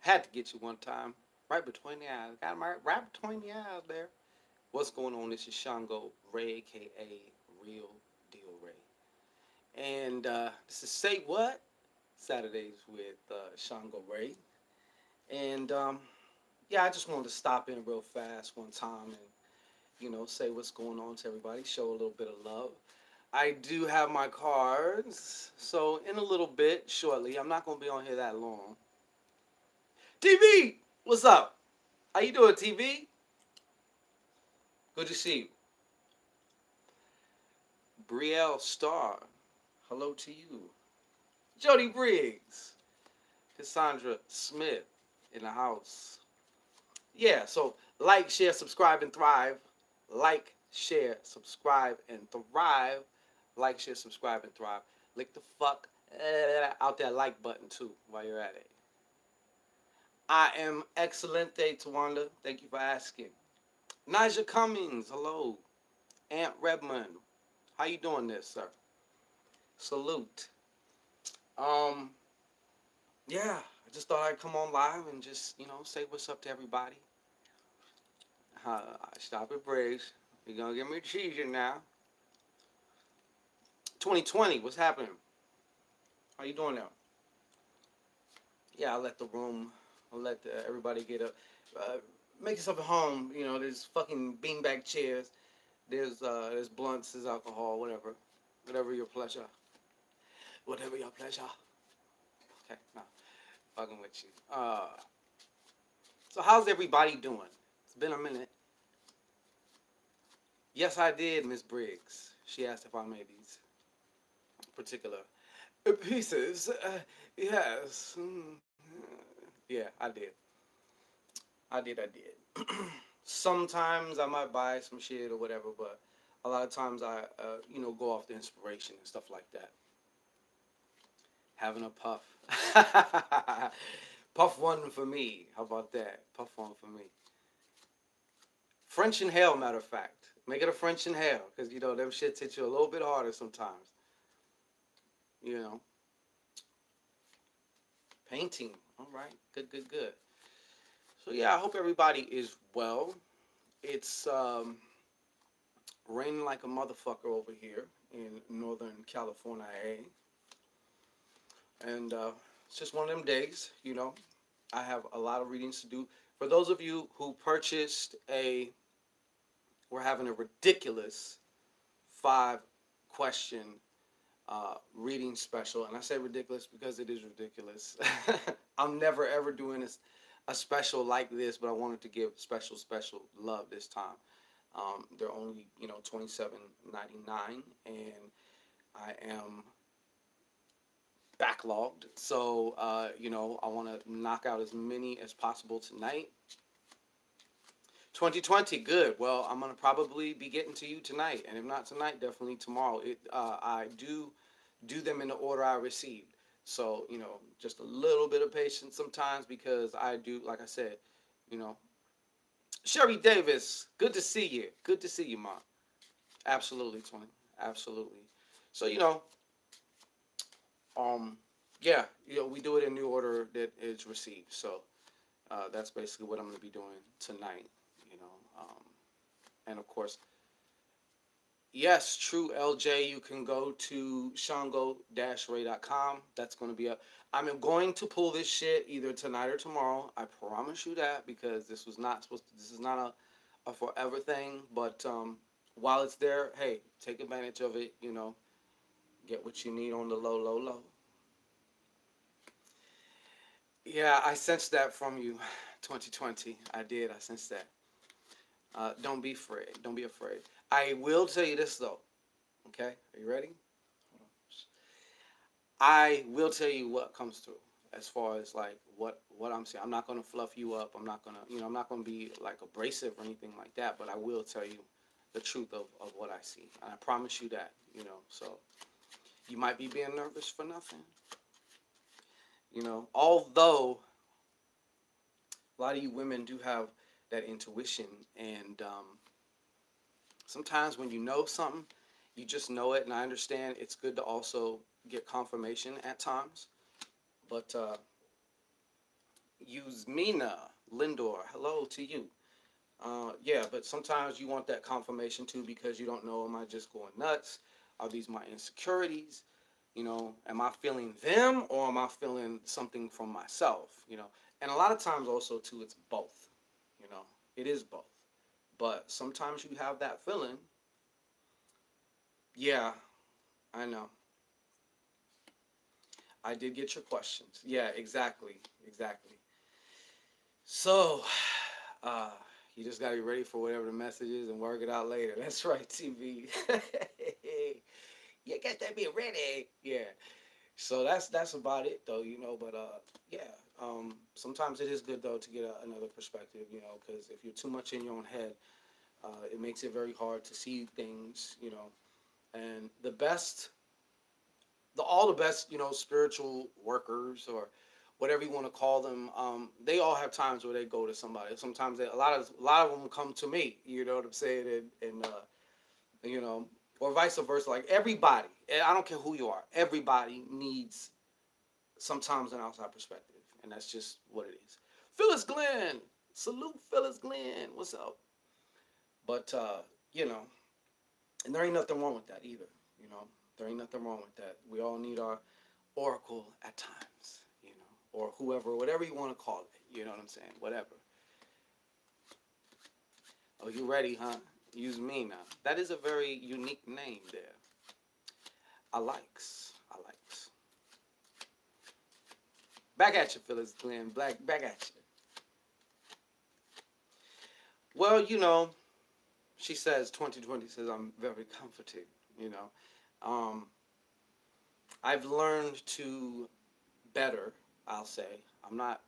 Had to get you one time. Right between the eyes. Got him right between the eyes there. What's going on? This is Shango Ray, aka Real Deal Ray. And this is Say What? Saturdays with Shango Ray. And yeah, I just wanted to stop in real fast one time and, say what's going on to everybody, show a little bit of love. I do have my cards, so in a little bit, shortly, I'm not going to be on here that long. TV, what's up? How you doing, TV? Good to see you. Brielle Starr, hello to you. Jody Briggs, Cassandra Smith in the house. Yeah, so like, share, subscribe, and thrive. Like, share, subscribe, and thrive. Like, share, subscribe, and thrive. Lick the fuck out that like button too while you're at it. I am excellent, Tawanda. Thank you for asking. Nigel Cummings, hello. Aunt Redmond, how you doing this, sir? Salute. Um, yeah, I just thought I'd come on live and just, say what's up to everybody. Stop it, Briggs. You're gonna give me a cheesy now. 2020, what's happening? How you doing now? Yeah, I'll let everybody get up. Make yourself at home. There's fucking beanbag chairs. There's blunts, there's alcohol, whatever your pleasure. Whatever your pleasure. Okay, no, fucking with you. So how's everybody doing? It's been a minute. Yes, I did, Miss Briggs. She asked if I made these particular pieces. Yes. Yeah, I did. I did. Sometimes I might buy some shit or whatever, but a lot of times I, go off the inspiration and stuff like that. Having a puff. Puff one for me. How about that? Puff one for me. French inhale, matter of fact. Make it a French inhale, because, them shits hit you a little bit harder sometimes. Painting. All right. Good. So, yeah, I hope everybody is well. It's raining like a motherfucker over here in Northern California. And it's just one of them days, I have a lot of readings to do. For those of you who purchased we're having a ridiculous 5-question reading special. And I say ridiculous because it is ridiculous. I'm never ever doing a special like this, but I wanted to give special love this time. They're only, $27.99, and I am backlogged. So, I want to knock out as many as possible tonight. 2020, good. Well, I'm going to probably be getting to you tonight. And if not tonight, definitely tomorrow. I do them in the order I received. So, just a little bit of patience sometimes, because I do, like I said, Sherry Davis, good to see you. Good to see you, Mom. Absolutely, Tony. Absolutely. So, yeah, we do it in the order that it's received. So, that's basically what I'm going to be doing tonight, and of course, yes, true LJ, you can go to shango-ray.com. That's going to be up. I'm going to pull this shit either tonight or tomorrow. I promise you that, because this is not a forever thing. But while it's there, hey, take advantage of it. Get what you need on the low. Yeah, I sensed that from you, 2020. I did. I sensed that. Don't be afraid. Don't be afraid. I will tell you this, though. Okay? Are you ready? I will tell you what comes through as far as, like, what I'm saying. I'm not going to fluff you up. I'm not going to, I'm not going to be, like, abrasive or anything like that. But I will tell you the truth of what I see. And I promise you that, So you might be being nervous for nothing. Although a lot of you women do have that intuition, and sometimes when you know something, you just know it. And I understand it's good to also get confirmation at times, but Yuzmina Lindor, hello to you. Yeah, but sometimes you want that confirmation too because you don't know, am I just going nuts? Are these my insecurities? You know, am I feeling them or am I feeling something from myself? You know, and a lot of times also too, it's both. You know, it is both. But sometimes you have that feeling. Yeah, I know. I did get your questions. Yeah, exactly, exactly. So, uh, you just gotta be ready for whatever the message is and work it out later. That's right, TV. You got to be ready. Yeah. So that's about it though, you know. But yeah. Sometimes it is good though to get another perspective, you know, because if you're too much in your own head, it makes it very hard to see things, you know. And all the best, you know, spiritual workers or whatever you want to call them, they all have times where they go to somebody. Sometimes a lot of them come to me. You know what I'm saying? And you know, or vice versa. Like everybody, I don't care who you are, everybody needs sometimes an outside perspective, and that's just what it is. Phyllis Glenn, salute Phyllis Glenn. What's up? But you know, and there ain't nothing wrong with that either. You know, there ain't nothing wrong with that. We all need our oracle at times, you know, or whoever, whatever you want to call it. You know what I'm saying? Whatever. Oh, you ready, huh? Use me now. That is a very unique name there. I likes. I likes. Back at you, Phyllis Glenn. Back at you. Well, you know, she says 2020 says I'm very comforted. You know, um, I've learned to better. I'll say I'm not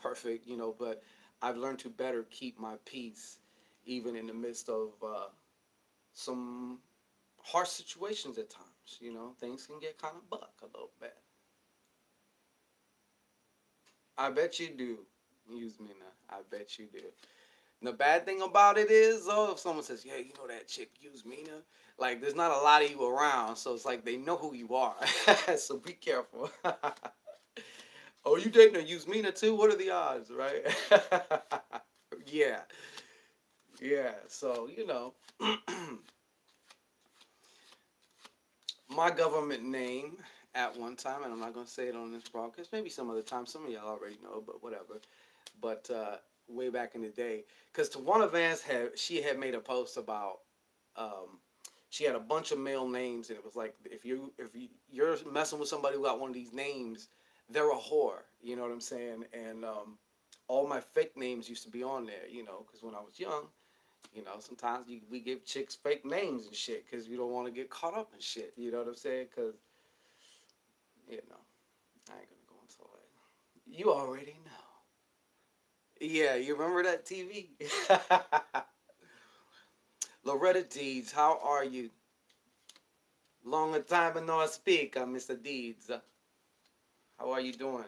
perfect. You know, but I've learned to better keep my peace, even in the midst of some harsh situations at times. You know, things can get kind of buck a little bit. I bet you do. Use me now. I bet you do. And the bad thing about it is, though, if someone says, "Yeah, you know that chick, use Mina," like there's not a lot of you around, so it's like they know who you are. So be careful. Oh, you dating a use Mina too? What are the odds, right? Yeah, yeah. So you know, my government name at one time, and I'm not gonna say it on this broadcast. Maybe some other time. Some of y'all already know, but whatever. But way back in the day, because Tawana Vance had made a post about um, she had a bunch of male names, and it was like you're messing with somebody who got one of these names, they're a whore. You know what I'm saying? And all my fake names used to be on there. You know, because when I was young, you know, sometimes we give chicks fake names and shit because you don't want to get caught up in shit. You know what I'm saying? Because you know, I ain't gonna go into that. You already know. Yeah, you remember that TV? Loretta Deeds, how are you? Long a time and no speak, Mr. Deeds. How are you doing?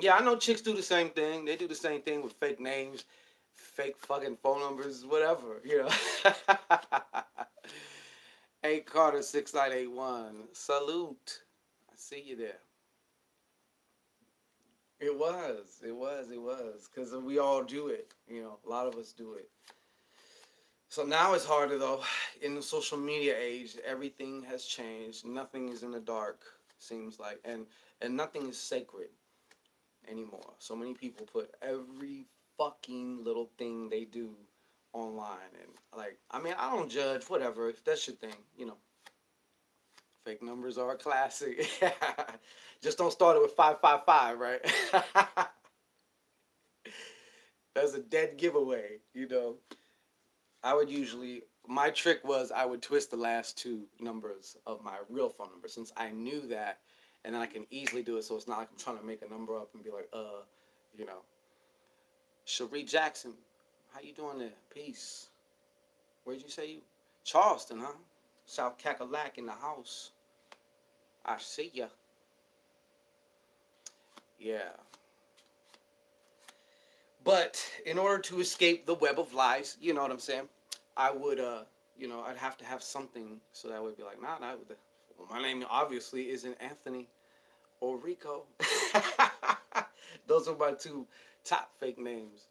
Yeah, I know chicks do the same thing. They do the same thing with fake names, fake fucking phone numbers, whatever, you know. 8 Carter 6981. Salute. I see you there. It was. It was. It was. Because we all do it. You know, a lot of us do it. So now it's harder though. In the social media age, everything has changed. Nothing is in the dark, seems like, and nothing is sacred anymore. So many people put every fucking little thing they do online, and like, I mean, I don't judge. Whatever, if that's your thing, you know. Fake numbers are a classic. Just don't start it with 555, right? That's a dead giveaway, you know. I would usually my trick was I would twist the last two numbers of my real phone number since I knew that, and then I can easily do it so it's not like I'm trying to make a number up and be like, you know, Cherie Jackson, how you doing there? Peace. Where'd you say you? Charleston, huh? South Cackalack in the house. I see ya. Yeah. But in order to escape the web of lies, you know what I'm saying? I would, you know, I'd have to have something so that I would be like, nah, well, my name obviously isn't Anthony or Rico. Those are my two top fake names.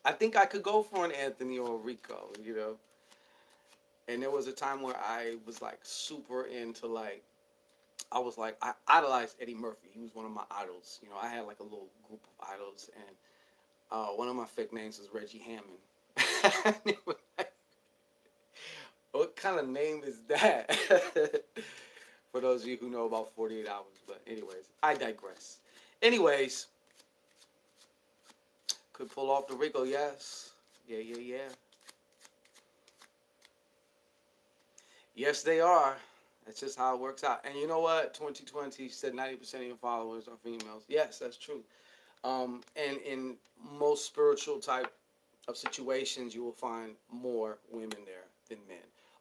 I think I could go for an Anthony or a Rico, you know. And there was a time where I was like super into like I was like I idolized Eddie Murphy. He was one of my idols. You know, I had like a little group of idols, and one of my fake names was Reggie Hammond. It was like, what kind of name is that? For those of you who know about 48 hours. But anyways, I digress. Anyways, could pull off the Rico, yes. Yeah, yeah, yeah. Yes, they are. That's just how it works out. And you know what? 2020 said 90% of your followers are females. Yes, that's true. And in most spiritual type of situations, you will find more women there than men.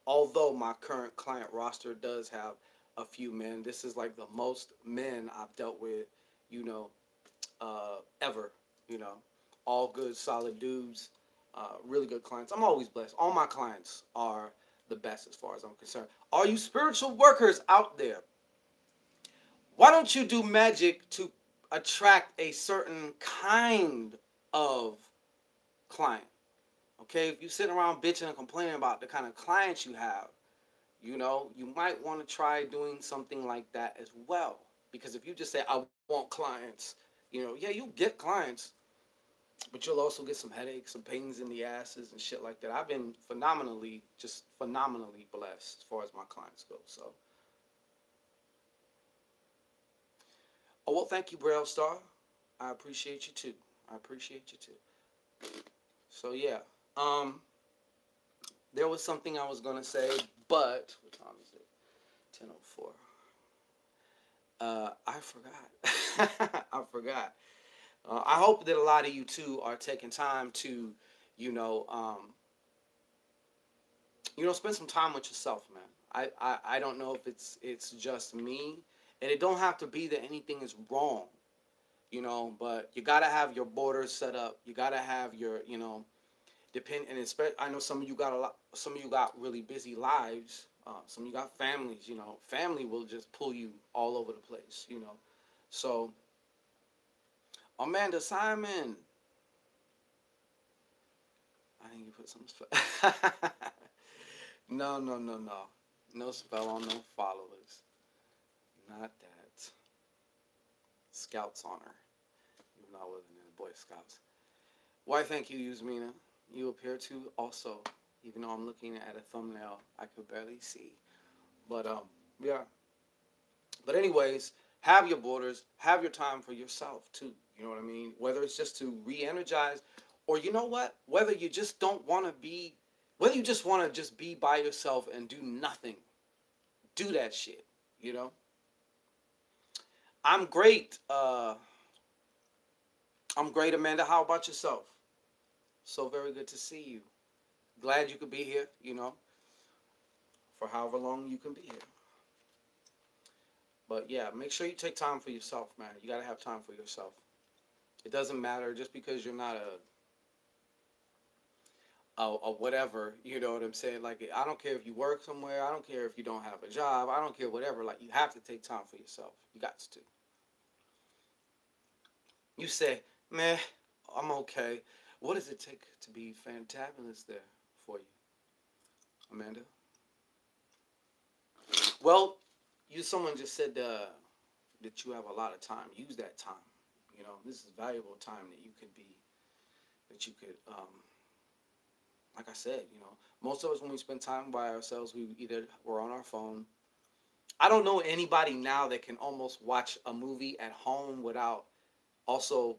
Although my current client roster does have a few men, this is like the most men I've dealt with, you know, ever. You know, all good, solid dudes, really good clients. I'm always blessed. All my clients are the best as far as I'm concerned. All you spiritual workers out there, why don't you do magic to attract a certain kind of client? Okay, if you sit around bitching and complaining about the kind of clients you have, you know, you might want to try doing something like that as well. Because if you just say, I want clients, you know, yeah, you get clients, but you'll also get some headaches, some pains in the asses and shit like that. I've been just phenomenally blessed as far as my clients go. So, oh, well, thank you, Braille Star. I appreciate you too. I appreciate you too. So, yeah. Um, there was something I was going to say, but what time is it? 10:04. I forgot. I forgot. I hope that a lot of you too are taking time to, you know, spend some time with yourself, man. I don't know if it's just me, and it don't have to be that anything is wrong, you know, but you gotta have your borders set up. You gotta have your, you know, and I know some of you got a lot. Some of you got really busy lives. Some of you got families. You know, family will just pull you all over the place. You know, so Amanda Simon, I think you put some spell. No, no, no, no, no spell on no followers. Not that. Scouts honor. Even though I wasn't in the Boy Scouts. Why? Thank you, Yusmina. You appear to also, even though I'm looking at a thumbnail, I could barely see. But yeah. But anyways, have your borders, have your time for yourself too. You know what I mean? Whether it's just to re-energize, or you know what? Whether you just don't want to be, whether you just want to just be by yourself and do nothing, do that shit. You know. I'm great. I'm great, Amanda. How about yourself? So very good to see you. Glad you could be here. You know, for however long you can be here. But yeah, make sure you take time for yourself, man. You gotta have time for yourself. It doesn't matter just because you're not a whatever. You know what I'm saying? Like I don't care if you work somewhere. I don't care if you don't have a job. I don't care whatever. Like you have to take time for yourself. You got to. You say, man, I'm okay. What does it take to be fantabulous there for you, Amanda? Well, someone just said that you have a lot of time. Use that time. You know, this is valuable time that you could, like I said, you know, most of us when we spend time by ourselves, we're on our phone. I don't know anybody now that can almost watch a movie at home without also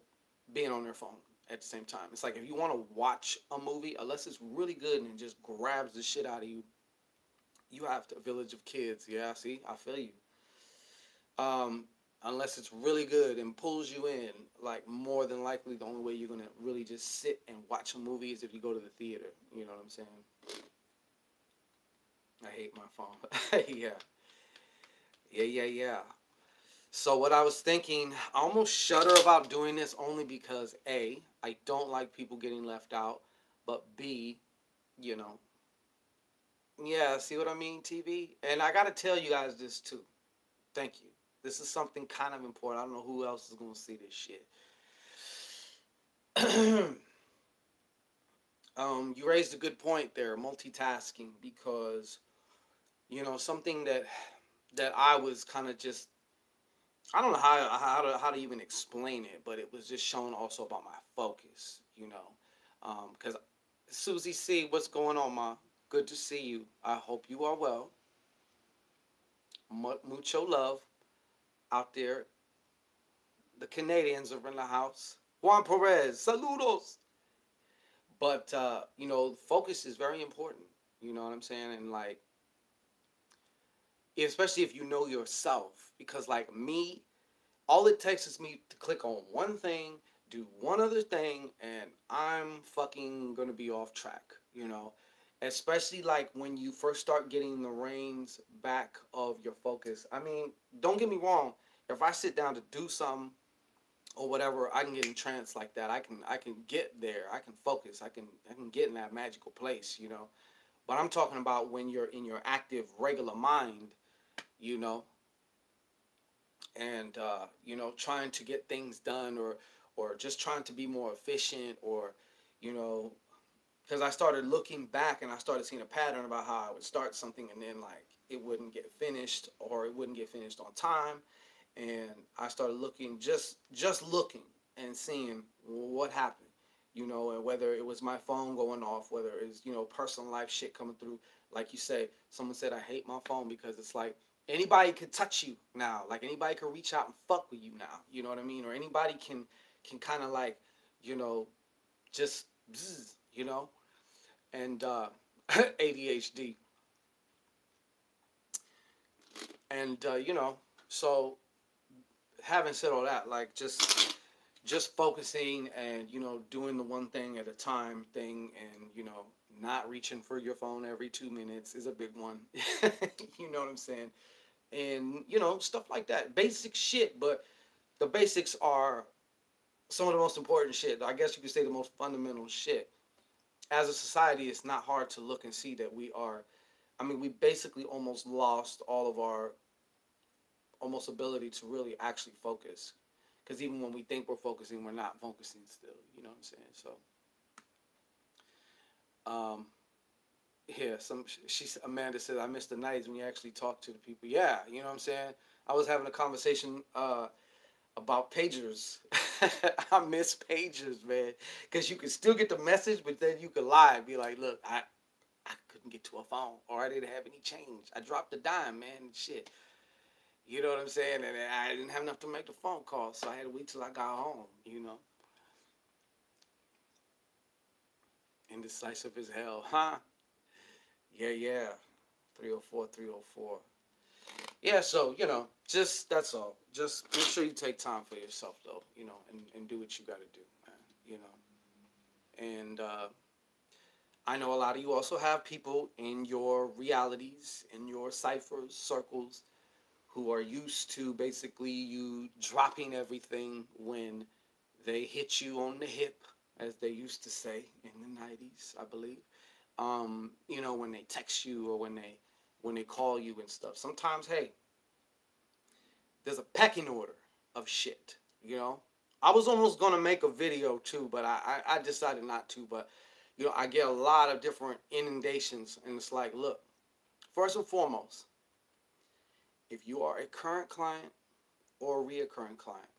being on their phone at the same time. It's like if you want to watch a movie, unless it's really good and it just grabs the shit out of you, you have to Village of Kids. Yeah, see, I feel you. Um, Unless it's really good and pulls you in, like more than likely the only way you're gonna really just sit and watch a movie is if you go to the theater. You know what I'm saying? I hate my phone. Yeah, yeah, yeah, yeah. So what I was thinking, I almost shudder about doing this only because A, I don't like people getting left out, but B, you know, yeah, see what I mean, TV? And I gotta tell you guys this too. Thank you. This is something kind of important. I don't know who else is going to see this shit. You raised a good point there, multitasking, because something that I was kind of just, I don't know how to even explain it, but it was just shown also about my focus, because Susie C, what's going on, ma? Good to see you. I hope you are well. Mucho love out there. The Canadians are in the house. Juan Perez, saludos. But focus is very important. You know what I'm saying? And like, especially if you know yourself, because like me, all it takes is me to click on one thing, do one other thing, and I'm fucking gonna be off track. Especially like when you first start getting the reins back of your focus. I mean, don't get me wrong. If I sit down to do something or whatever, I can get entranced like that. I can get there. I can focus. I can get in that magical place. But I'm talking about when you're in your active regular mind, you know, and trying to get things done, or just trying to be more efficient, or you know because I started looking back and I started seeing a pattern about how I would start something and then like it wouldn't get finished, or it wouldn't get finished on time. And I started looking, just looking and seeing what happened, and whether it was my phone going off, whether it's personal life shit coming through. Like you say, someone said I hate my phone because it's like anybody could touch you now, like anybody could reach out and fuck with you now. You know what I mean? Or anybody can kind of like you know just bzz, and ADHD, and so having said all that, like just focusing and doing the one thing at a time thing, and not reaching for your phone every 2 minutes is a big one. You know what I'm saying? And stuff like that, basic shit. But the basics are some of the most important shit. I guess you could say the most fundamental shit. As a society, it's not hard to look and see that we are. I mean, we basically almost lost all of our almost ability to really actually focus. Because even when we think we're focusing, we're not focusing still. You know what I'm saying? So, um, yeah. Amanda said, I miss the nights when you actually talk to the people. Yeah, you know what I'm saying. I was having a conversation about pagers. I miss pagers, man, because you could still get the message, but then you could lie and be like, look, I couldn't get to a phone, or I didn't have any change. I dropped a dime, man, and shit. You know what I'm saying? And I didn't have enough to make the phone call, so I had to wait till I got home. Indecisive as hell, huh? Yeah, yeah. 304, 304. Yeah, so, just that's all. Just make sure you take time for yourself, though, and do what you got to do, man. And I know a lot of you also have people in your realities, in your ciphers, circles, who are used to basically you dropping everything when they hit you on the hip, as they used to say in the 90s, I believe. When they text you, or when they call you and stuff. Sometimes, hey, there's a pecking order of shit. I was almost gonna make a video too, but I decided not to. But I get a lot of different inundations, and it's like, look, first and foremost, if you are a current client or a reoccurring client,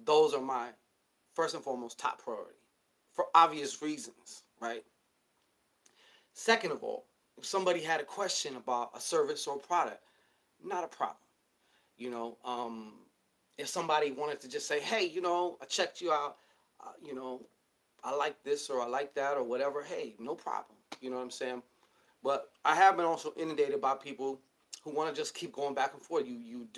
those are my first and foremost top priority for obvious reasons, right? Second of all, if somebody had a question about a service or a product, not a problem. You know, if somebody wanted to just say, hey, I checked you out, I like this or I like that or whatever, hey, no problem. You know what I'm saying? But I have been also inundated by people who want to just keep going back and forth. You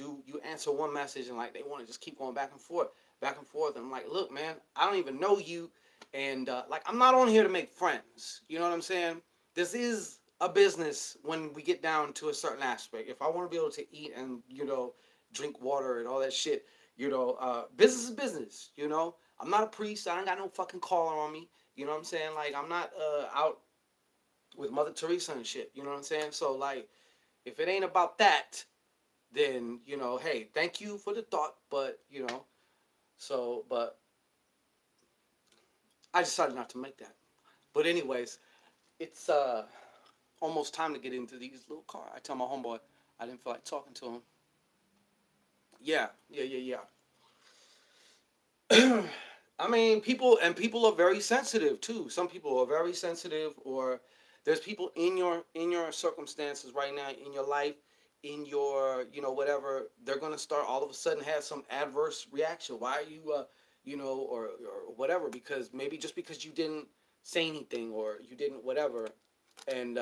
answer one message and like they want to just keep going back and forth, back and forth. And I'm like, look, man, I don't even know you, and like I'm not on here to make friends. You know what I'm saying? This is a business when we get down to a certain aspect. If I want to be able to eat and drink water and all that shit, business is business. I'm not a priest. I ain't got no fucking collar on me. You know what I'm saying? Like I'm not out with Mother Teresa and shit. You know what I'm saying? So like, if it ain't about that, then, you know, hey, thank you for the thought, but, you know, so, but I decided not to make that. But anyways, it's almost time to get into these little car. I tell my homeboy I didn't feel like talking to him. Yeah, yeah, yeah, yeah. I mean, people are very sensitive too. Some people are very sensitive, or there's people in your circumstances right now in your life, in your, you know, whatever. They're gonna start all of a sudden have some adverse reaction. Why are you, you know, or whatever? Because maybe just because you didn't say anything or you didn't whatever, and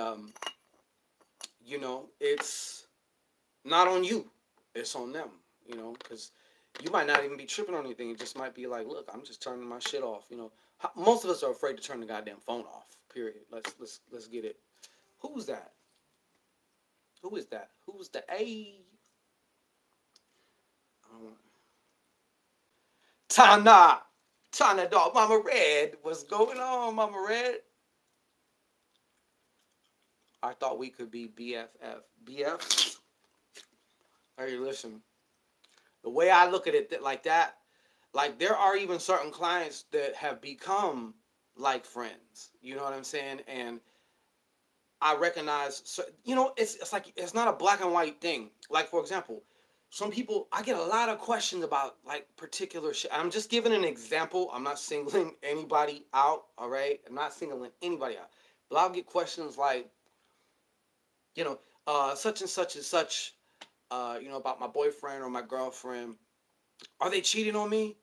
you know, it's not on you. It's on them, you know, because you might not even be tripping on anything. It just might be like, look, I'm just turning my shit off. You know, most of us are afraid to turn the goddamn phone off. Period. Let's get it. Who's that? Who is that? Who's the A? Um, Tana, Tana dog, Mama Red. What's going on, Mama Red? I thought we could be BFF. BF. Hey, listen. The way I look at it like that, like there are even certain clients that have become like friends. You know what I'm saying? And I recognize, you know, it's like it's not a black and white thing. Like for example, some people I get a lot of questions about like particular shit. I'm just giving an example. I'm not singling anybody out. All right, I'm not singling anybody out. But I'll get questions like, you know, such and such and such, you know, about my boyfriend or my girlfriend. Are they cheating on me?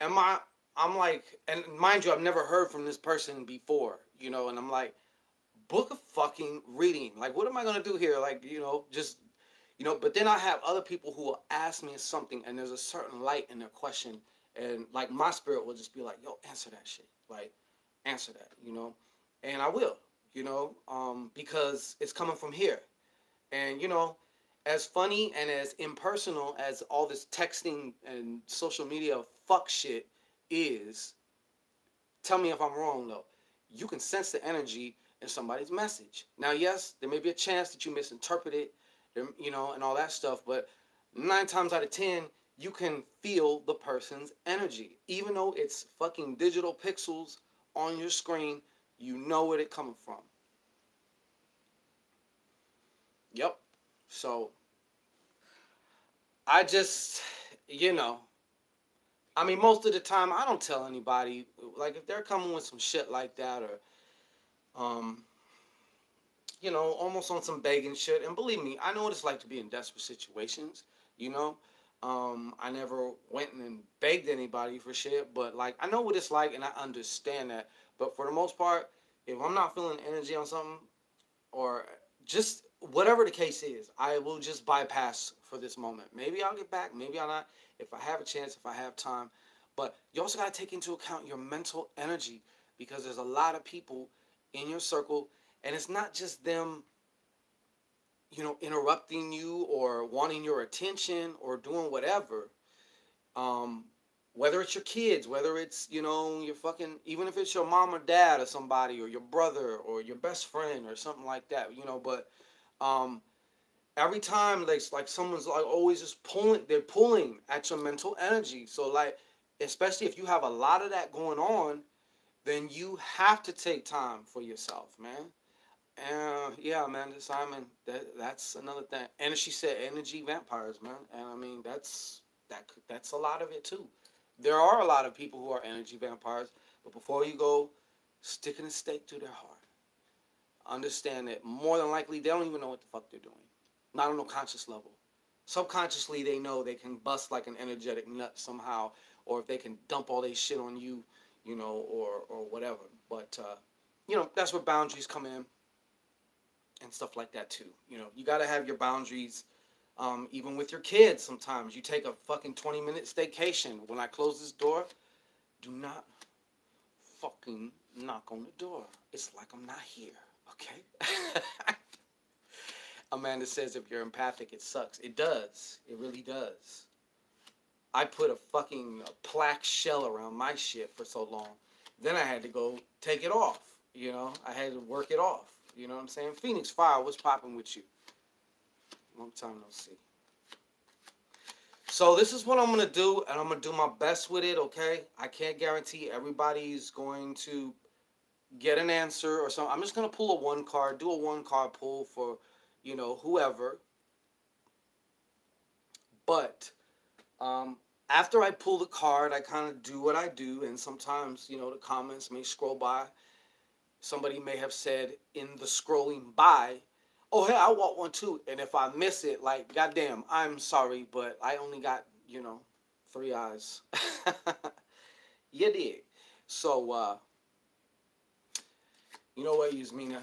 Am I? I'm like, and mind you, I've never heard from this person before, you know, and I'm like, book a fucking reading. Like, what am I gonna do here? Like, you know, just, you know. But then I have other people who will ask me something, and there's a certain light in their question, and like my spirit will just be like, yo, answer that shit. Like, answer that, you know, and I will, you know, because it's coming from here, and you know, as funny and as impersonal as all this texting and social media fuck shit is, tell me if I'm wrong though. You can sense the energy in somebody's message. Now, yes, there may be a chance that you misinterpret it, you know, and all that stuff, but 9 times out of 10, you can feel the person's energy. Even though it's fucking digital pixels on your screen, you know where it coming from. Yep. So I just, you know, I mean, most of the time I don't tell anybody. Like if they're coming with some shit like that, or um, you know, almost on some begging shit. And believe me, I know what it's like to be in desperate situations. You know, I never went and begged anybody for shit, but like I know what it's like, and I understand that. But for the most part, if I'm not feeling energy on something, or just whatever the case is, I will just bypass for this moment. Maybe I'll get back, maybe I'll not. If I have a chance, if I have time, but you also got to take into account your mental energy, because there's a lot of people in your circle, and it's not just them, you know, interrupting you or wanting your attention or doing whatever. Um, whether it's your kids, whether it's, you know, your fucking, even if it's your mom or dad or somebody, or your brother or your best friend or something like that, you know. But um, every time like someone's like always just pulling, they're pulling at your mental energy. So like, especially if you have a lot of that going on, then you have to take time for yourself, man. Yeah, man, Simon, that's another thing. And she said energy vampires, man. And I mean, that's a lot of it too. There are a lot of people who are energy vampires, but before you go sticking a stake through their heart, understand that more than likely they don't even know what the fuck they're doing. Not on no conscious level. Subconsciously, they know they can bust like an energetic nut somehow, or if they can dump all their shit on you, you know, or whatever. But you know, that's where boundaries come in and stuff like that too. You know, you got to have your boundaries. Even with your kids, sometimes you take a fucking 20-minute staycation. When I close this door, do not fucking knock on the door. It's like I'm not here, okay? Amanda says if you're empathic, it sucks. It does. It really does. I put a fucking plaque shell around my shit for so long. Then I had to go take it off. You know, I had to work it off. You know what I'm saying? Phoenix Fire, what's popping with you? Long time no see. So this is what I'm gonna do, and I'm gonna do my best with it. Okay, I can't guarantee everybody's going to get an answer or something. I'm just gonna pull a one card, do a one card pull for, whoever. But after I pull the card, I kind of do what I do, and sometimes the comments may scroll by. Somebody may have said in the scrolling by, "Oh, hey, I want one too." And if I miss it, like, goddamn, I'm sorry, but I only got three eyes. You did. So you know what, Yasmina?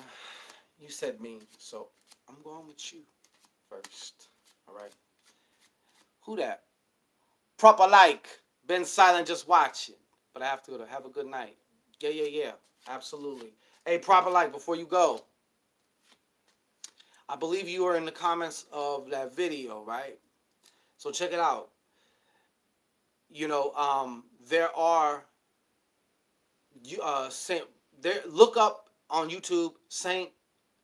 You said me, so I'm going with you first. All right. Who that? Proper like. Been silent just watching. But I have to have a good night. Yeah, yeah, yeah. Absolutely. Hey, proper like, before you go, I believe you were in the comments of that video, right? So check it out. There are Saint. There, look up on YouTube Saint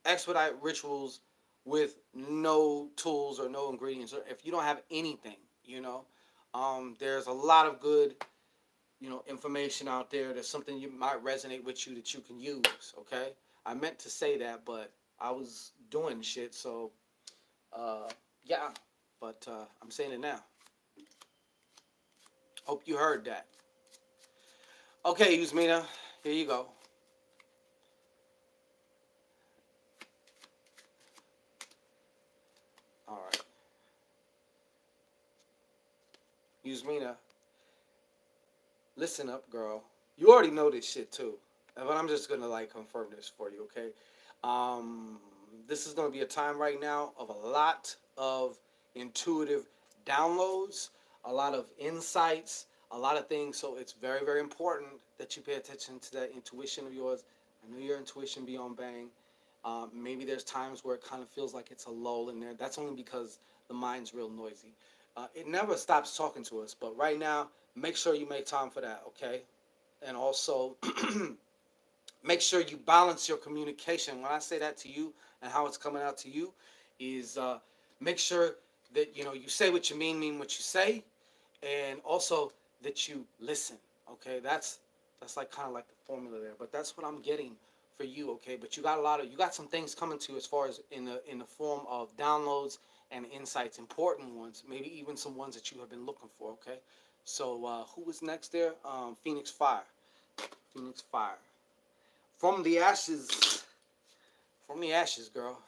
Expedite rituals with no tools or no ingredients, or if you don't have anything, there's a lot of good information out there. There's something you might resonate with you that you can use. Okay, I meant to say that, but I was doing shit, so yeah, but I'm saying it now. Hope you heard that. Okay, Yasmina, here you go. All right, Yasmina, listen up, girl. You already know this shit too, but I'm just gonna like confirm this for you, okay? Um, this is gonna be a time right now of a lot of intuitive downloads, a lot of insights, a lot of things. So it's very, very important that you pay attention to that intuition of yours. I know your intuition be on bang. Maybe there's times where it kind of feels like it's a lull in there. That's only because the mind's real noisy. It never stops talking to us, but right now, make sure you make time for that, okay? And also, make sure you balance your communication. When I say that to you and how it's coming out to you, is make sure that you say what you mean what you say, and also that you listen. Okay, that's like kind of like the formula there. But that's what I'm getting for you. Okay, but you got some things coming to you as far as in the form of downloads and insights, important ones, maybe even some ones that you have been looking for. Okay, so who was next there? Phoenix Fire. Phoenix Fire. From the ashes. From the ashes, girl.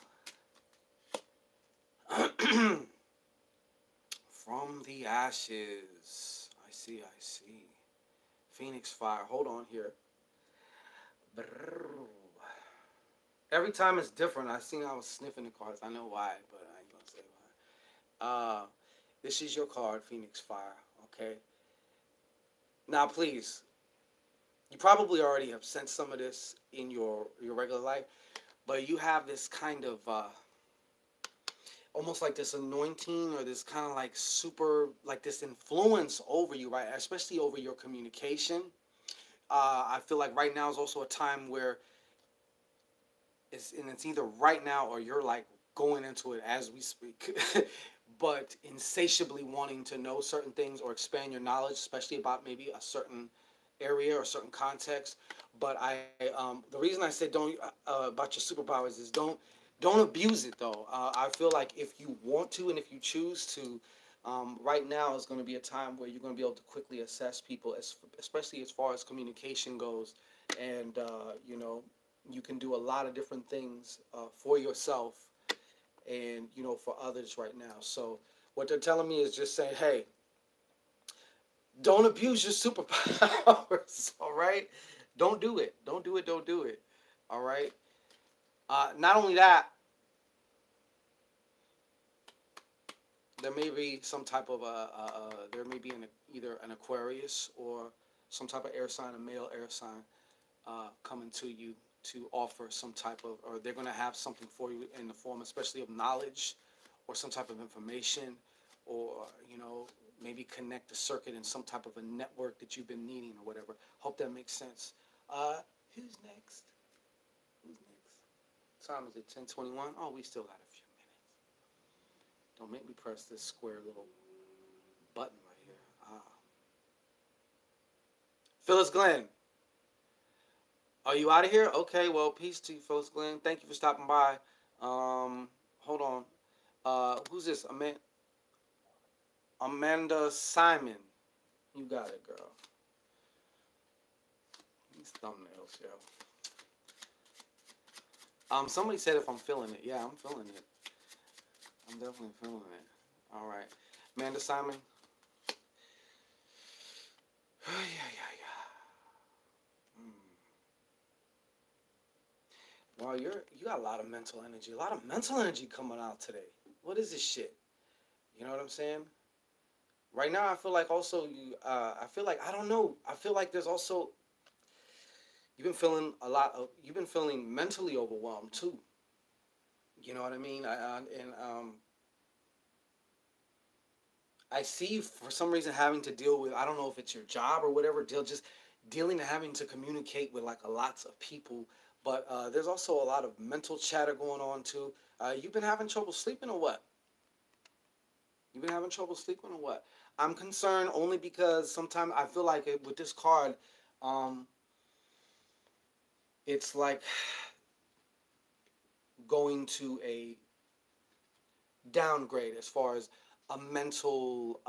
From the ashes. I see, I see. Phoenix Fire. Hold on here. Every time it's different. I was sniffing the cards. I know why, but I ain't gonna say why. This is your card, Phoenix Fire. Okay. Now, please, you probably already have sensed some of this in your regular life, but you have this kind of almost like this anointing or this kind of like super like this influence over you, right? Especially over your communication. I feel like right now is also a time where it's either right now or you're like going into it as we speak. But insatiably wanting to know certain things or expand your knowledge, especially about maybe a certain area or certain context. But the reason I said don't about your superpowers is don't abuse it though. I feel like if you want to and if you choose to, right now is going to be a time where you're going to be able to quickly assess people, especially as far as communication goes, and you can do a lot of different things for yourself and for others right now. So what they're telling me is just saying, hey, don't abuse your superpowers. All right, don't do it. Don't do it. Don't do it. All right. Not only that, there may be some type of there may be either an Aquarius or some type of air sign, a male air sign, coming to you to offer some type of, or they're going to have something for you in the form, especially of knowledge or some type of information, or maybe connect a circuit in some type of a network that you've been needing or whatever. Hope that makes sense. Who's next? Who's next? Time is it 10:21? Oh, we still got a few minutes. Don't make me press this square little button right here. Phyllis Glenn. Are you out of here? Okay, well, peace to you, Phyllis Glenn. Thank you for stopping by. Hold on. Who's this? Amanda Simon. You got it, girl. These thumbnails, yo. Somebody said if I'm feeling it. Yeah, I'm feeling it. I'm definitely feeling it. All right. Amanda Simon. Wow, you got a lot of mental energy. A lot of mental energy coming out today. What is this shit? You know what I'm saying? Right now, I feel like also I feel like I don't know. I feel like there's also you've been feeling you've been feeling mentally overwhelmed too. You know what I mean? I see you for some reason having to deal with, I don't know if it's your job or whatever, just dealing and having to communicate with like lots of people. But there's also a lot of mental chatter going on too. You've been having trouble sleeping or what? You've been having trouble sleeping or what? I'm concerned only because sometimes I feel like with this card, it's like going to a downgrade as far as a mental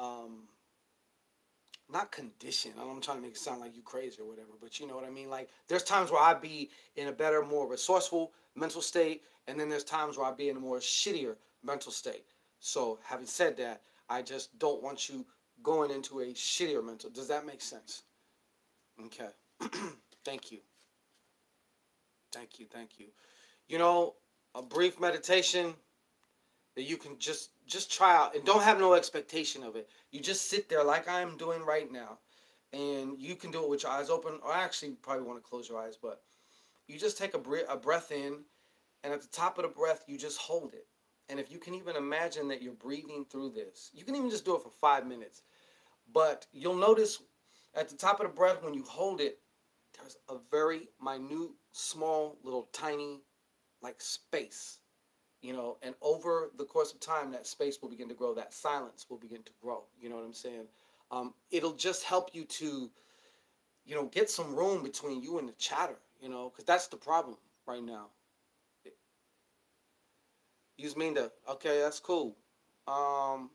not condition. I'm trying to make it sound like you crazy or whatever, but you know what I mean. Like there's times where I be in a better, more resourceful mental state, and then there's times where I be in a more shittier mental state. So having said that, I just don't want you going into a shittier mental. Does that make sense? Okay. Thank you. Thank you. Thank you. You know, a brief meditation that you can just try out and don't have no expectation of it. You just sit there like I'm doing right now, and you can do it with your eyes open, or actually you probably want to close your eyes, but you just take a breath in, and at the top of the breath you just hold it. And if you can even imagine that you're breathing through this, you can even just do it for 5 minutes. But you'll notice at the top of the breath when you hold it, there's a very minute, small, little tiny like space. You know, and over the course of time, that space will begin to grow. That silence will begin to grow. You know what I'm saying? It'll just help you to, you know, get some room between you and the chatter. You know, because that's the problem right now. You just mean to, okay, that's cool. I'm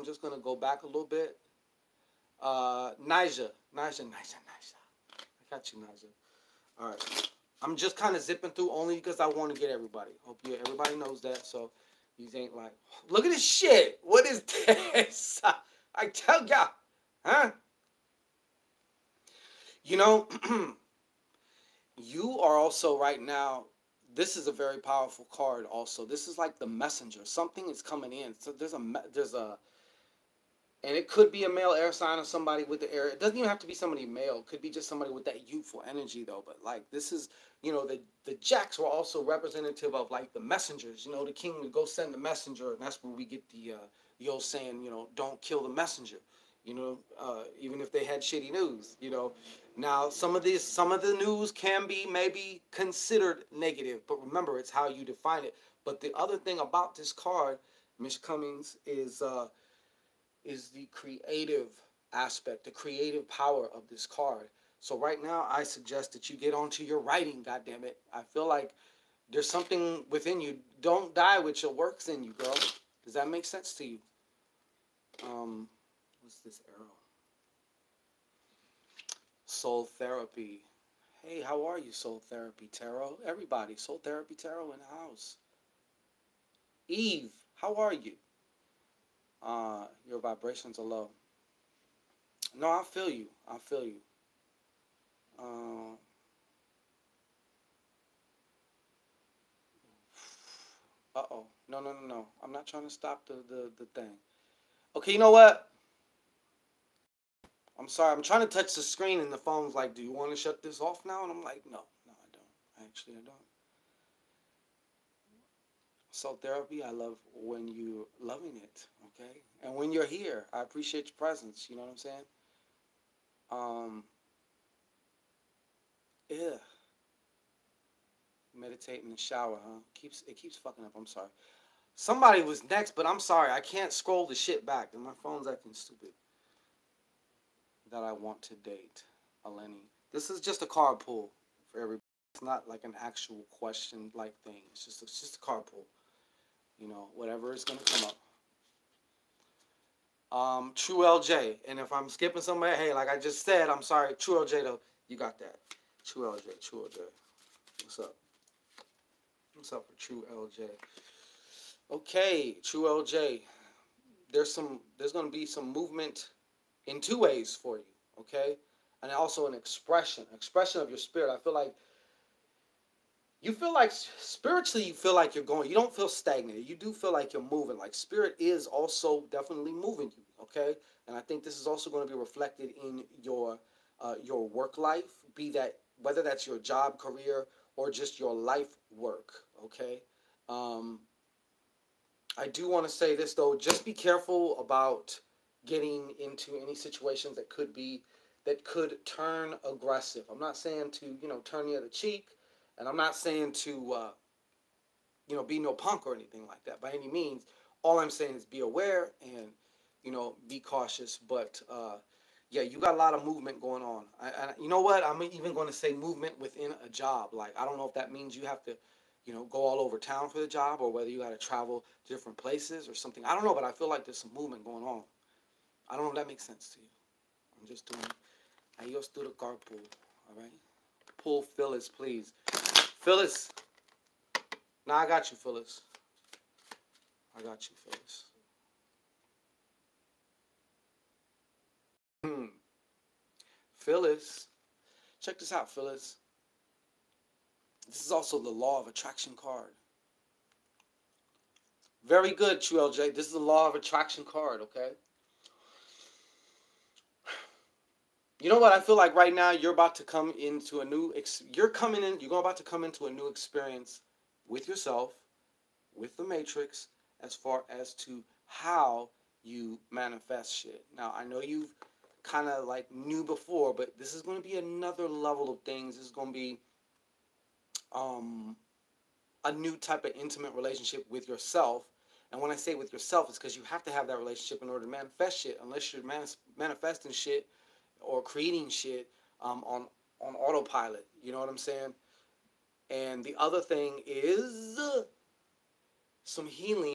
just gonna go back a little bit. Nija. I got you, Nija. All right. I'm just kind of zipping through only because I want to get everybody. Hope everybody knows that. So these ain't like, look at this shit. What is this? I tell ya, huh? You know, you are also right now. This is a very powerful card. Also, this is like the messenger. Something is coming in. So there's a and it could be a male air sign or somebody with the air. It doesn't even have to be somebody male. It could be just somebody with that youthful energy, though. But, like, this is, you know, the jacks were also representative of, like, the messengers. You know, the king would go send the messenger, and that's where we get the old saying, you know, don't kill the messenger. You know, even if they had shitty news, you know. Now, some of the news can be maybe considered negative, but remember, it's how you define it. But the other thing about this card, Miss Cummings, is the creative aspect, the creative power of this card. So right now, I suggest that you get onto your writing, goddammit. I feel like there's something within you. Don't die with your works in you, girl. Does that make sense to you? What's this arrow? Soul Therapy. Hey, how are you, Soul Therapy Tarot? Everybody, Soul Therapy Tarot in the house. Eve, how are you? Your vibrations are low. No, I feel you. I feel you. Uh-oh. No. I'm not trying to stop the thing. Okay, you know what? I'm sorry. I'm trying to touch the screen and the phone's like, do you want to shut this off now? And I'm like, no, I don't. Actually, I don't. Soul Therapy, I love when you're loving it, okay? And when you're here, I appreciate your presence. You know what I'm saying? Yeah. Meditate in the shower, huh? It keeps fucking up. I'm sorry. Somebody was next, but I'm sorry. I can't scroll the shit back. And my phone's acting stupid. That I want to date. Eleni. This is just a card pull for everybody. It's not like an actual question like thing. It's just a card pull. You know, whatever is gonna come up. True LJ. And if I'm skipping somebody, hey, like I just said, I'm sorry. True LJ though. You got that. True LJ. True LJ. What's up? What's up for True LJ? Okay, True LJ. There's gonna be some movement in two ways for you, okay? And also an expression of your spirit. I feel like spiritually you feel like you're going. You don't feel stagnated. You do feel like you're moving. Like spirit is also definitely moving you, okay? And I think this is also going to be reflected in your work life, be that whether that's your job, career, or just your life work, okay? Um, I do want to say this though, just be careful about getting into any situations that could turn aggressive. I'm not saying to, turn the other cheek, and I'm not saying to be no punk or anything like that by any means. All I'm saying is be aware and, be cautious, but yeah, you got a lot of movement going on. You know what? I'm even going to say movement within a job. Like, I don't know if that means you have to, go all over town for the job, or whether you got to travel to different places or something. I don't know, but I feel like there's some movement going on. I don't know if that makes sense to you. I'm just doing Adios through the card pool. All right? Pull Phyllis, please. Phyllis. Nah, I got you, Phyllis. I got you, Phyllis. Phyllis. Check this out, Phyllis. This is also the law of attraction card. Very good, True LJ. This is the law of attraction card, okay? You know what? I feel like right now you're about to come into a new you're about to come into a new experience with yourself, with the matrix, as far as to how you manifest shit. Now, I know you've kind of like knew before, but this is going to be another level of things. This is going to be a new type of intimate relationship with yourself. And when I say with yourself, it's because you have to have that relationship in order to manifest shit. Unless you're manifesting shit or creating shit on autopilot. You know what I'm saying? And the other thing is some healing.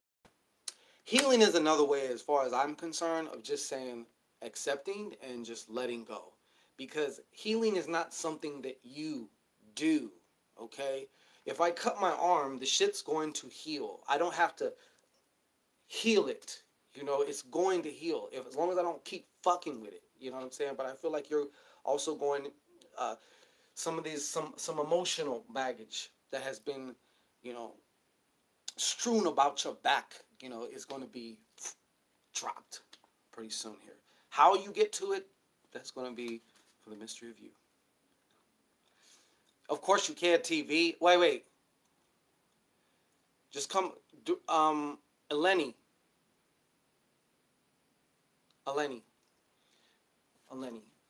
Healing is another way, as far as I'm concerned, of just saying accepting and just letting go. Because healing is not something that you do, okay? If I cut my arm, the shit's going to heal. I don't have to heal it. It's going to heal. As long as I don't keep fucking with it. You know what I'm saying? But I feel like you're also going, some emotional baggage that has been, strewn about your back, is going to be dropped pretty soon here. How you get to it, that's going to be for the mystery of you. Of course you can't TV. Wait. Just come, Eleni.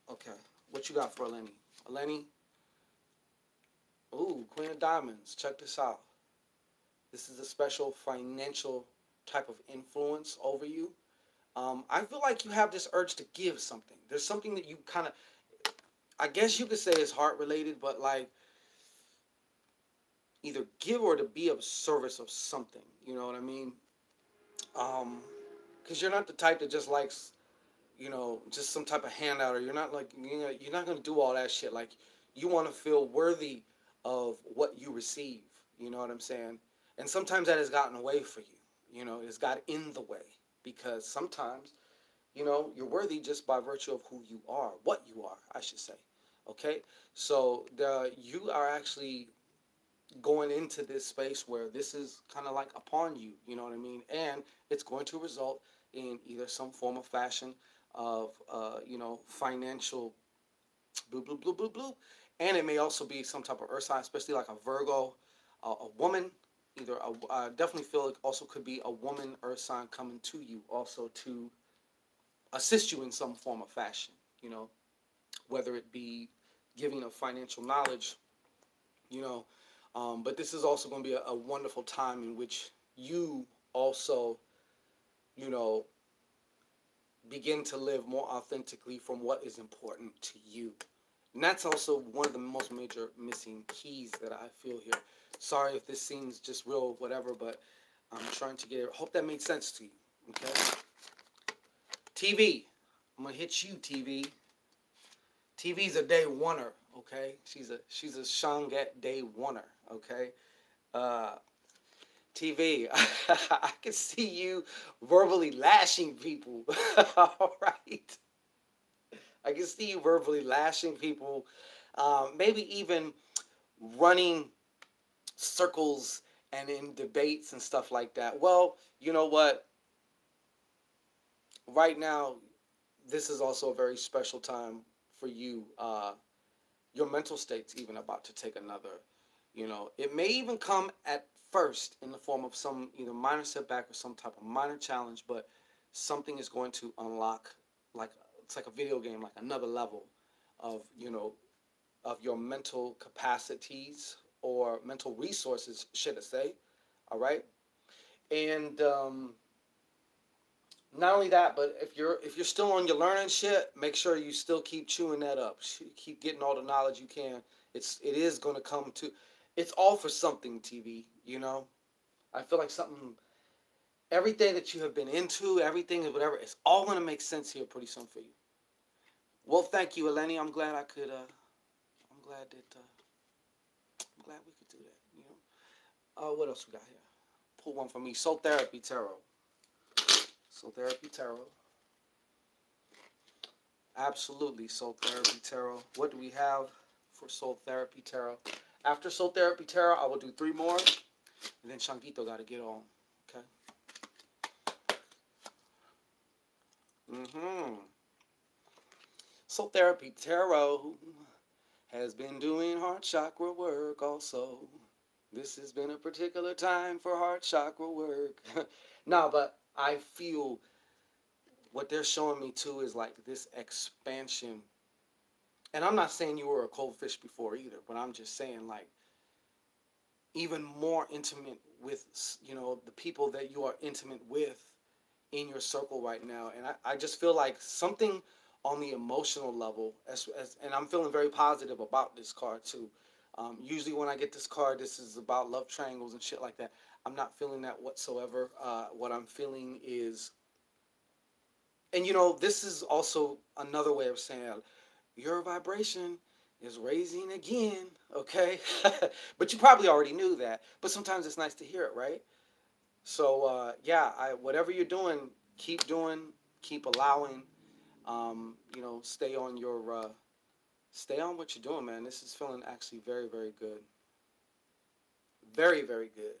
Okay. What you got for Eleni? Eleni? Ooh, Queen of Diamonds. Check this out. This is a special financial type of influence over you. I feel like you have this urge to give something. There's something that you kind of, I guess you could say is heart related, but like either give or to be of service of something. You know what I mean? Because you're not the type that just likes, just some type of handout, or you're not like, you're not going to do all that shit. Like, you want to feel worthy of what you receive. You know what I'm saying? And sometimes that has gotten away for you. It's got in the way. Because sometimes, you're worthy just by virtue of who you are. What you are, I should say. Okay? So, you are actually going into this space where this is kind of like upon you. You know what I mean? And it's going to result in either some form of fashion of, financial bloop, bloop, bloop, bloop, bloop. And it may also be some type of earth sign, especially like a Virgo, a woman. I definitely feel it also could be a woman earth sign coming to you also to assist you in some form of fashion, whether it be giving of financial knowledge, but this is also going to be a wonderful time in which you also, you know, begin to live more authentically from what is important to you. And that's also one of the most major missing keys that I feel here. Sorry if this seems just real whatever, but I'm trying to get it. Hope that makes sense to you. Okay? TV. I'm gonna hit you, TV. TV's a day oneer, okay? She's a Shangette day oneer, okay? Uh, TV, I can see you verbally lashing people. All right. I can see you verbally lashing people, maybe even running circles and in debates and stuff like that. Well, you know what? Right now, this is also a very special time for you. Your mental state's even about to take another, it may even come at first in the form of some either minor setback or some type of minor challenge, but something is going to unlock, like it's like a video game, like another level of, of your mental capacities or mental resources, should I say. All right. And not only that, but if you're still on your learning shit, make sure you still keep chewing that up. Keep getting all the knowledge you can. It is going to come to. It's all for something. TV. I feel like something. Everything that you have been into, everything whatever, it's all going to make sense here pretty soon for you. Well, thank you, Eleni. I'm glad I could. I'm glad that. I'm glad we could do that. What else we got here? Pull one for me. Soul Therapy Tarot. Soul Therapy Tarot. Absolutely, Soul Therapy Tarot. What do we have for Soul Therapy Tarot? After Soul Therapy Tarot, I will do 3 more, and then Shanguito got to get on. Okay. Soul Therapy Tarot has been doing heart chakra work also. This has been a particular time for heart chakra work. No, but I feel what they're showing me too is like this expansion. And I'm not saying you were a cold fish before either, but I'm just saying like even more intimate with, the people that you are intimate with in your circle right now. And I just feel like something on the emotional level, and I'm feeling very positive about this card too. Usually when I get this card, this is about love triangles and shit like that. I'm not feeling that whatsoever. What I'm feeling is, and this is also another way of saying your vibration is raising again, okay? But you probably already knew that. But sometimes it's nice to hear it, right? So yeah, whatever you're doing, keep allowing. Stay on stay on what you're doing, man. This is feeling actually very, very good. Very, very good.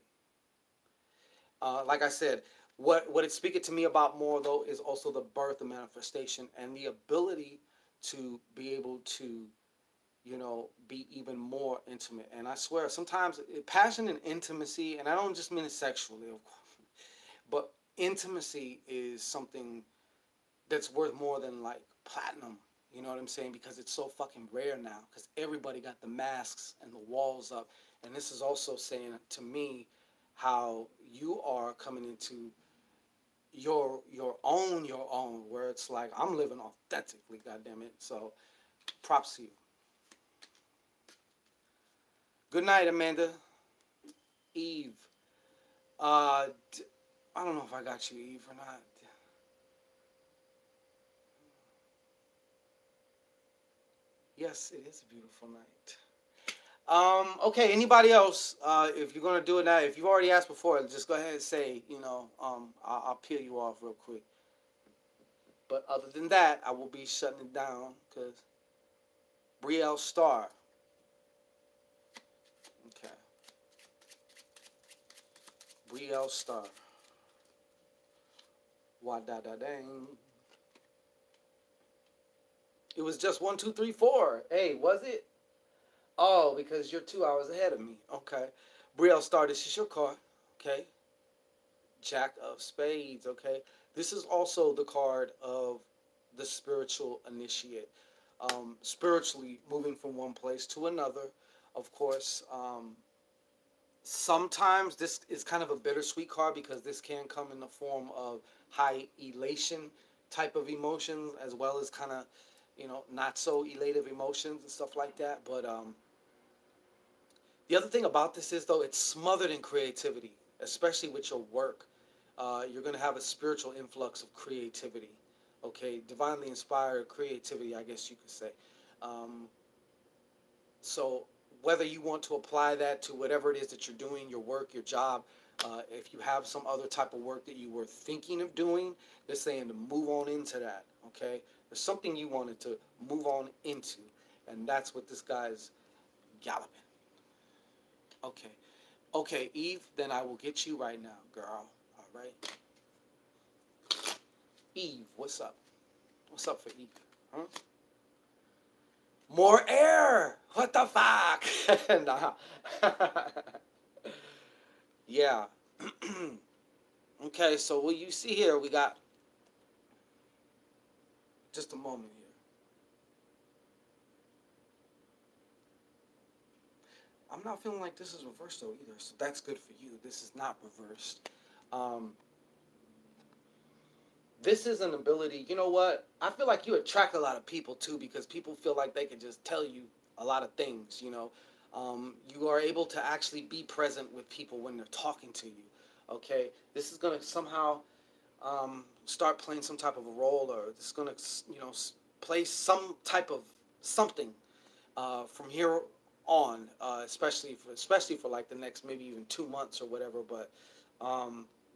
Like I said, what it's speaking to me about more though is also the birth of manifestation and the ability to be able to, be even more intimate. And I swear, sometimes passion and intimacy, and I don't just mean it sexually, of course, but intimacy is something that's worth more than like platinum. You know what I'm saying? Because it's so fucking rare now. Because everybody got the masks and the walls up. And this is also saying to me how you are coming into your own, where it's like I'm living authentically, goddamn it. So props to you. Good night, Amanda. Eve. I don't know if I got you, Eve, or not. Yes, it is a beautiful night. Okay, anybody else? If you're gonna do it now, if you've already asked before, just go ahead and say, I'll peel you off real quick. But other than that, I will be shutting it down because Brielle Star. Okay. Brielle Star. Wah da da dang. It was just 1, 2, 3, 4. Hey, was it? Oh, because you're 2 hours ahead of me. Okay. Brielle Star, this is your card. Okay. Jack of Spades. Okay. This is also the card of the spiritual initiate. Spiritually moving from one place to another. Of course, Sometimes this is kind of a bittersweet card because this can come in the form of high elation type of emotions as well as kind of, not so elative emotions and stuff like that. But the other thing about this is, though, it's smothered in creativity, especially with your work. You're going to have a spiritual influx of creativity, okay? Divinely inspired creativity, I guess you could say. Um, so, whether you want to apply that to whatever it is that you're doing, your work, your job, if you have some other type of work that you were thinking of doing, they're saying to move on into that, okay? There's something you wanted to move on into, and that's what this guy's galloping. Okay. Okay, Eve, then I will get you right now, girl. All right. Eve, what's up? What's up for Eve? Huh? More air! What the fuck? Nah. Yeah. Okay, so what you see here, we got just a moment here. I'm not feeling like this is reversed though either, so that's good for you. This is not reversed. Um, this is an ability. You know what? I feel like you attract a lot of people too because people feel like they can just tell you a lot of things. You are able to actually be present with people when they're talking to you. Okay, this is gonna somehow start playing some type of a role, or it's gonna play some type of something from here on, especially for like the next maybe even 2 months or whatever. But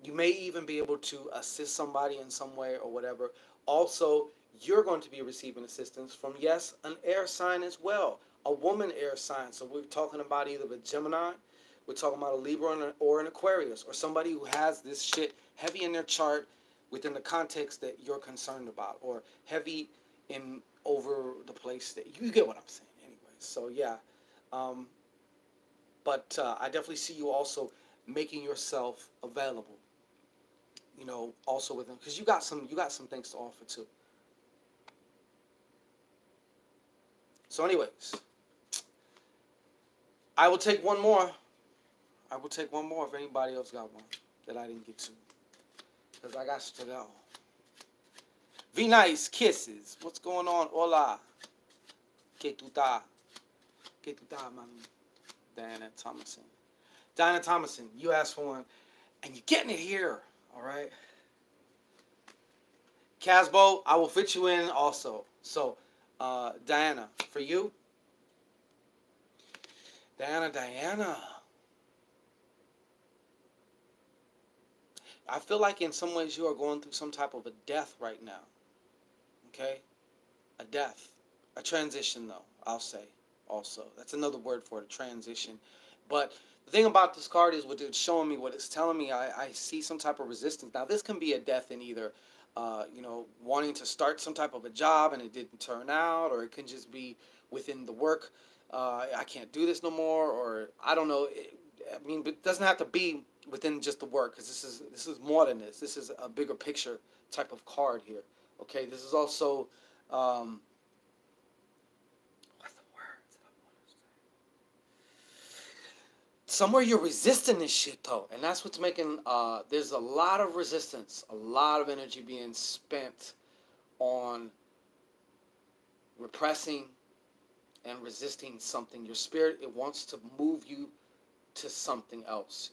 you may even be able to assist somebody in some way or whatever. Also, you're going to be receiving assistance from, yes, an air sign as well, a woman air sign. So we're talking about either a Gemini, we're talking about a Libra or an Aquarius, or somebody who has this shit heavy in their chart within the context that you're concerned about, or heavy in over the place that you get what I'm saying anyway. So yeah, um, but I definitely see you also making yourself available. Also with them because you got some things to offer too. So, anyways, I will take one more. I will take one more if anybody else got one that I didn't get to because I got to go. Be nice, kisses. What's going on? Hola. Que tu ta? Que tu ta, man? Diana Thomason. Diana Thomason, you asked for one, and you're getting it here. All right. Casbo, I will fit you in also. So, Diana, for you, Diana. I feel like in some ways you are going through some type of a death right now. Okay? A death. A transition, though, I'll say also. That's another word for it, a transition. But the thing about this card is what it's showing me, what it's telling me, I see some type of resistance. Now, this can be a death in either, wanting to start some type of a job and it didn't turn out, or it can just be within the work. I can't do this no more, or I don't know. But it doesn't have to be within just the work because this is more than this. This is a bigger picture type of card here. Okay, this is also what's the word? Somewhere you're resisting this shit though, and that's what's making. There's a lot of resistance, a lot of energy being spent on repressing and resisting something. Your spirit, it wants to move you to something else.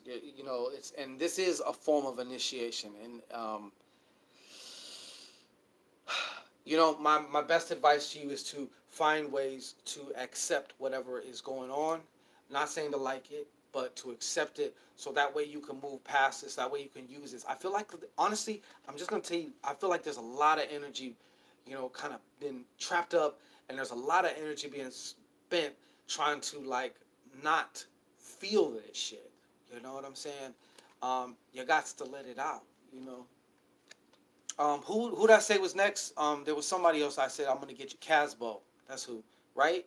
And this is a form of initiation. And my best advice to you is to find ways to accept whatever is going on. Not saying to like it, but to accept it, so that way you can move past this. That way you can use this. I feel like, honestly, I'm just gonna tell you, I feel like there's a lot of energy, kind of been trapped up, and there's a lot of energy being spent trying to like not feel this shit. You know what I'm saying? You got to let it out. Who did I say was next? There was somebody else. I said I'm gonna get you, Casbo. That's who, right?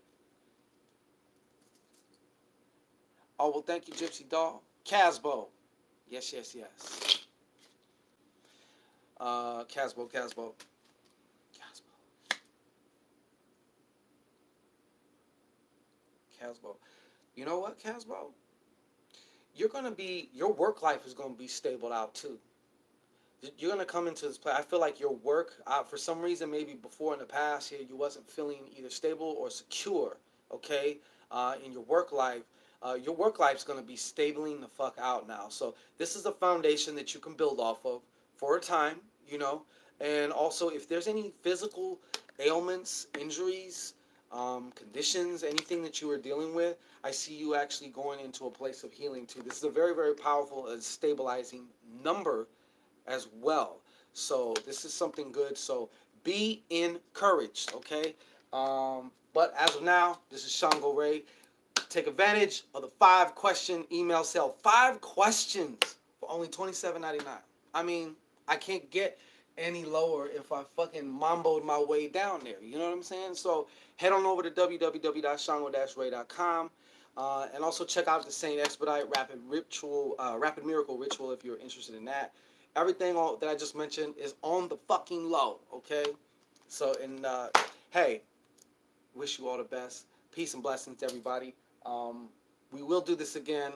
Oh well, thank you, Gypsy Doll. Casbo. Yes, yes, yes. Casbo, Casbo, Casbo, Casbo. You know what, Casbo? your work life is gonna be stable out too. You're gonna come into this place. I feel like your work, for some reason, maybe before in the past here, you wasn't feeling either stable or secure. Okay, in your work life's gonna be stabling the fuck out now. So this is a foundation that you can build off of for a time. You know, and also if there's any physical ailments, injuries, conditions, anything that you are dealing with, I see you actually going into a place of healing too. This is a very, very powerful and stabilizing number as well. So this is something good. So be encouraged, okay? But as of now, this is Shango Rei. Take advantage of the 5-question email sale. 5 questions for only $27.99. I mean, I can't get any lower if I fucking mamboed my way down there. You know what I'm saying? So head on over to www.shango-rei.com. And also check out the Saint Expedite Rapid Miracle Ritual if you're interested in that. Everything that I just mentioned is on the fucking low, okay? So, and hey, wish you all the best. Peace and blessings to everybody. We will do this again.